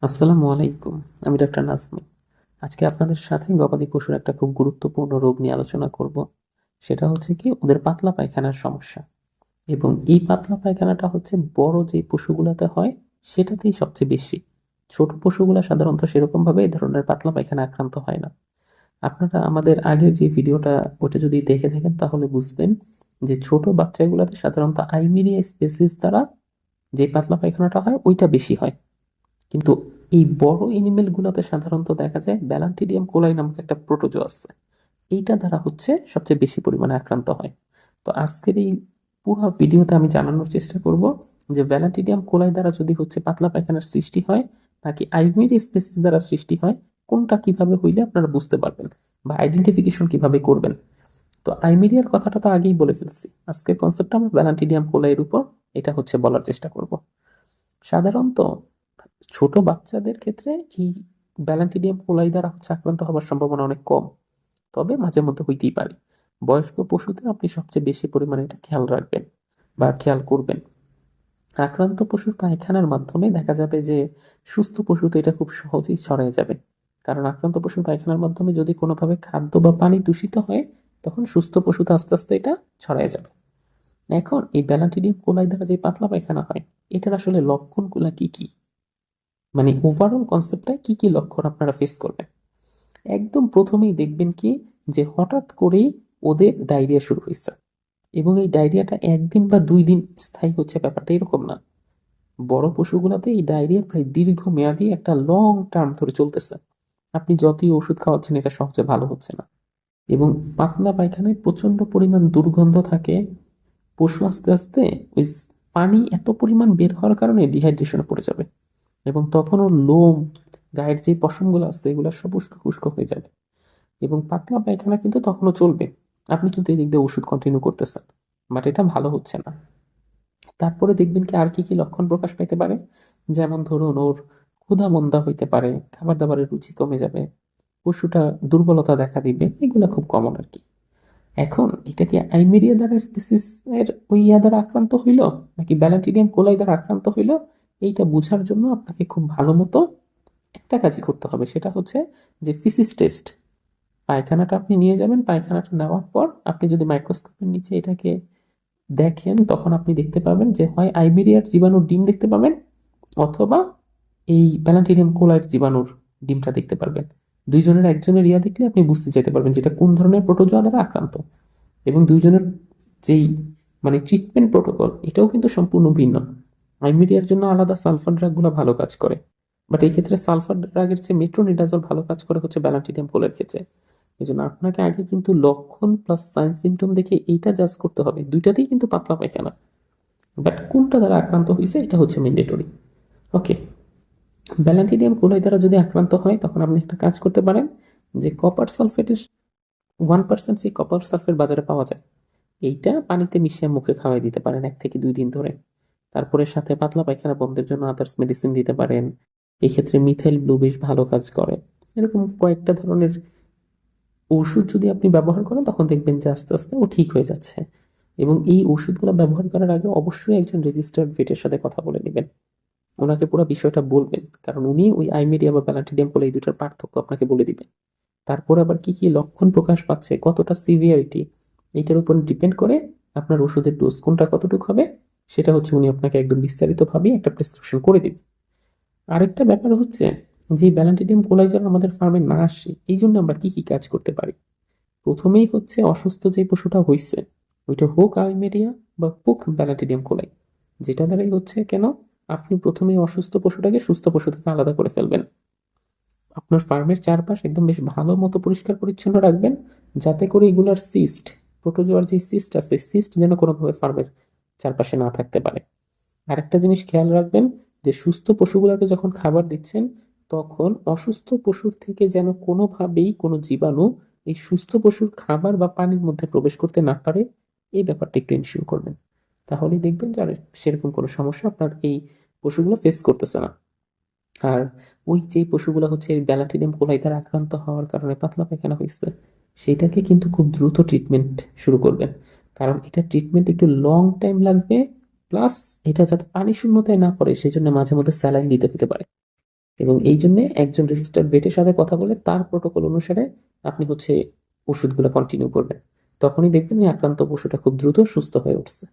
আসসালামু আলাইকুম। আমি ডক্টর নাজমুল। আজকে আপনাদের সাথে গবাদি পশুর একটা খুব গুরুত্বপূর্ণ রোগ নিয়ে আলোচনা করব। সেটা হচ্ছে কি ওদের পাতলা পায়খানার সমস্যা। এবং এই পাতলা পায়খানাটা হচ্ছে বড় যে পশুগুলাতে হয় সেটাতেই সবচেয়ে বেশি। ছোট পশুগুলা সাধারণত সেরকমভাবে এই ধরনের পাতলা পায়খানা আক্রান্ত হয় না। আপনারা আমাদের আগের যে ভিডিওটা ওটা যদি দেখে থাকেন তাহলে বুঝবেন যে ছোট বাচ্চাগুলাতে সাধারণত আইমিরিয়া স্পেসিস দ্বারা যে পাতলা পায়খানাটা হয় ওইটা বেশি হয়। কিন্তু এই বড় এনিমেলগুলোতে সাধারণত দেখা যায় ব্যালান্টিডিয়াম কোলাই নামক একটা প্রোটোজো আছে, এইটা দ্বারা হচ্ছে সবচেয়ে বেশি পরিমাণে আক্রান্ত হয়। তো আজকের এই পুরো ভিডিওতে আমি জানানোর চেষ্টা করব যে ব্যালান্টিডিয়াম কোলাই দ্বারা যদি হচ্ছে পাতলা পায়খানার সৃষ্টি হয় নাকি আইমিরিয়া স্পেসিস দ্বারা সৃষ্টি হয়, কোনটা কিভাবে হইলে আপনারা বুঝতে পারবেন বা আইডেন্টিফিকেশন কিভাবে করবেন। তো আইমিরিয়ার কথাটা তো আগেই বলে ফেলছি, আজকের কনসেপ্টটা আমরা ব্যালান্টিডিয়াম কোলাইয়ের উপর এটা হচ্ছে বলার চেষ্টা করব। সাধারণত ছোট বাচ্চাদের ক্ষেত্রে এই ব্যালান্টিডিয়াম কোলাই দ্বারা হচ্ছে আক্রান্ত হওয়ার সম্ভাবনা অনেক কম, তবে মাঝে মধ্যে হইতেই পারে। বয়স্ক পশুতে আপনি সবচেয়ে বেশি পরিমাণে এটা খেয়াল রাখবেন বা খেয়াল করবেন। আক্রান্ত পশুর পায়খানার মাধ্যমে দেখা যাবে যে সুস্থ পশুতে এটা খুব সহজেই ছড়ায় যাবে, কারণ আক্রান্ত পশুর পায়খানার মাধ্যমে যদি কোনোভাবে খাদ্য বা পানি দূষিত হয় তখন সুস্থ পশুতে আস্তে আস্তে এটা ছড়ায় যাবে। এখন এই ব্যালান্টিডিয়াম কোলাই দ্বারা যে পাতলা পায়খানা হয় এটার আসলে লক্ষণগুলো কি কি, মানে ওভারঅল কনসেপ্টটা কি কি লক্ষণ আপনারা ফেস করবেন। একদম প্রথমেই দেখবেন কি যে হঠাৎ করেই ওদের ডায়রিয়া শুরু হয়েছে, এবং এই ডায়রিয়াটা একদিন বা 2 দিন স্থায়ী হচ্ছে ব্যাপারটা এরকম না। বড় পশুগুলোতে এই ডায়রিয়া প্রায় দীর্ঘমেয়াদী একটা লং টার্ম ধরে চলতেছে। আপনি যতই ওষুধ খাওয়াচ্ছেন এটা সহজে ভালো হচ্ছে না, এবং পাতলা পায়খানায় প্রচন্ড পরিমাণ দুর্গন্ধ থাকে। পশু আস্তে আস্তে ওই পানি এত পরিমাণ বের হওয়ার কারণে ডিহাইড্রেশনে পড়ে যাবে, এবং তখন ওর লোম, গায়ের যে পশমগুলো আছে এগুলো সব উস্কো খুস্কো হয়ে যাবে, এবং পাতলা পায়খানা কিন্তু তখনও চলবে। আপনি কিন্তু এই দিক দিয়ে ওষুধ কন্টিনিউ করতেছেন, বাট এটা ভালো হচ্ছে না। তারপরে দেখবেন কি আর কি কি লক্ষণ প্রকাশ পেতে পারে, যেমন ধরুন ওর ক্ষুধা মন্দা হইতে পারে, খাবার দাবারের রুচি কমে যাবে, পশুটা দুর্বলতা দেখা দিবে, এগুলো খুব কমন আর কি। এখন এটা কি আইমেরিয়া দ্বারা স্পেসিস এর ওই দ্বারা আক্রান্ত হইল নাকি ব্যালান্টিডিয়াম কোলাই দ্বারা আক্রান্ত হইল, এইটা বোঝার জন্য আপনাকে খুব ভালো মতো একটা কাজই করতে হবে, সেটা হচ্ছে যে ফিসিস টেস্ট। পায়খানাটা আপনি নিয়ে যাবেন, পায়খানাটা নেওয়ার পর আপনি যদি মাইক্রোস্কোপের নিচে এটাকে দেখেন তখন আপনি দেখতে পাবেন যে হয় আইবেরিয়ার জীবাণুর ডিম দেখতে পাবেন অথবা এই ব্যালান্টিডিয়াম কোলাইট জীবাণুর ডিমটা দেখতে পারবেন। দুইজনের একজনের দেখলে আপনি বুঝতে যেতে পারবেন যেটা কোন ধরনের প্রোটোজোয়া দ্বারা আক্রান্ত, এবং দুইজনের যেই মানে ট্রিটমেন্ট প্রোটোকল এটাও কিন্তু সম্পূর্ণ ভিন্ন। আইমিডিয়ার জন্য আলাদা সালফার ড্রাগগুলো ভালো কাজ করে, বাট এই ক্ষেত্রে সালফার ড্রাগের চেয়ে মেট্রোনিডাজল ভালো কাজ করে হচ্ছে ব্যালান্টিডিয়াম কোলের ক্ষেত্রে। এই জন্য আপনাকে আগে কিন্তু লক্ষণ প্লাস সাইন সিমটম দেখে এইটা জাজ করতে হবে, দুইটাতেই কিন্তু পাতলা পায়খানা, বাট কোনটা দ্বারা আক্রান্ত হয়েছে এটা হচ্ছে ম্যান্ডেটরি। ওকে, ব্যালান্টিডিয়াম কোলাই দ্বারা যদি আক্রান্ত হয় তখন আপনি একটা কাজ করতে পারেন যে কপার সালফেটের 1% সেই কপার সালফেট বাজারে পাওয়া যায়, এইটা পানিতে মিশিয়ে মুখে খাওয়াই দিতে পারেন 1 থেকে 2 দিন ধরে। তারপরে সাথে পাতলা পায়খানা বন্ধের জন্য আদার্স মেডিসিন দিতে পারেন। এই ক্ষেত্রে মিথাইল ব্লু বেশ ভালো কাজ করে। এরকম কয়েকটা ধরনের ওষুধ যদি আপনি ব্যবহার করেন তখন দেখবেন যে আস্তে আস্তে ও ঠিক হয়ে যাচ্ছে। এবং এই ওষুধগুলো ব্যবহার করার আগে অবশ্যই একজন রেজিস্টার্ড ভেটের সাথে কথা বলে নেবেন, ওনাকে পুরো বিষয়টা বলবেন, কারণ উনি ওই আইমেরিয়া বা ব্যালান্টিডিয়াম বলে এই দুটার পার্থক্য আপনাকে বলে দিবেন। তারপর আবার কি কি লক্ষণ প্রকাশ পাচ্ছে, কতটা সিভিয়ারিটি, এইটার উপর ডিপেন্ড করে আপনার ওষুধের ডোজ কোনটা কতটুকু হবে সেটা হচ্ছে উনি আপনাকে একদম বিস্তারিতভাবে একটা প্রেসক্রিপশন করে দিবেন। আরেকটা ব্যাপার হচ্ছে যে ব্যালান্টিডিয়াম কোলাই যেন আমাদের ফার্মে না আসে এই জন্য আমরা কি কি কাজ করতে পারি। প্রথমেই হচ্ছে অসুস্থ যে পশুটা হয়েছে ওইটা হোক আইমেরিয়া বা হোক ব্যালান্টিডিয়াম কোলাই, যেটা দ্বারাই হচ্ছে কেন আপনি প্রথমেই অসুস্থ পশুটাকে সুস্থ পশু থেকে আলাদা করে ফেলবেন। আপনার ফার্মের চারপাশ একদম বেশ ভালো মতো পরিষ্কার পরিচ্ছন্ন রাখবেন, যাতে করে এগুলার সিস্ট, প্রোটোজোয়ার যে সিস্ট আছে সিস্ট যেন কোনোভাবে ফার্মের চারপাশে না থাকতে পারে। আরেকটা জিনিস খেয়াল রাখবেন যে সুস্থ পশুগুলোকে যখন খাবার দিচ্ছেন তখন অসুস্থ পশুর থেকে যেন কোনোভাবেই কোনো জীবাণু এই সুস্থ পশুর খাবার বা পানির মধ্যে প্রবেশ করতে না পারে, এই ব্যাপারটা একটু এনশিওর করবেন। তাহলেই দেখবেন যে আর সেরকম কোনো সমস্যা আপনার এই পশুগুলো ফেস করতেছে না। আর ওই যে পশুগুলো হচ্ছে এই ব্যালান্টিডিয়াম কোলাই দ্বারা আক্রান্ত হওয়ার কারণে পাতলা পায়খানা হয়েছে সেটাকে কিন্তু খুব দ্রুত ট্রিটমেন্ট শুরু করবেন, কারণ এটা ট্রিটমেন্ট একটু লং টাইম লাগবে, প্লাস এটা যাতে পানি শূন্যতায় না পড়ে সেই জন্য মাঝে মধ্যে স্যালাইন দিতে হতে পারে। এবং এই জন্যে একজন রেজিস্টার্ড ভেটের সাথে কথা বলে তার প্রোটোকল অনুসারে আপনি ওষুধগুলো কন্টিনিউ করবেন। তখনই দেখবেন এই আক্রান্ত পশুটা খুব দ্রুত সুস্থ হয়ে উঠছে।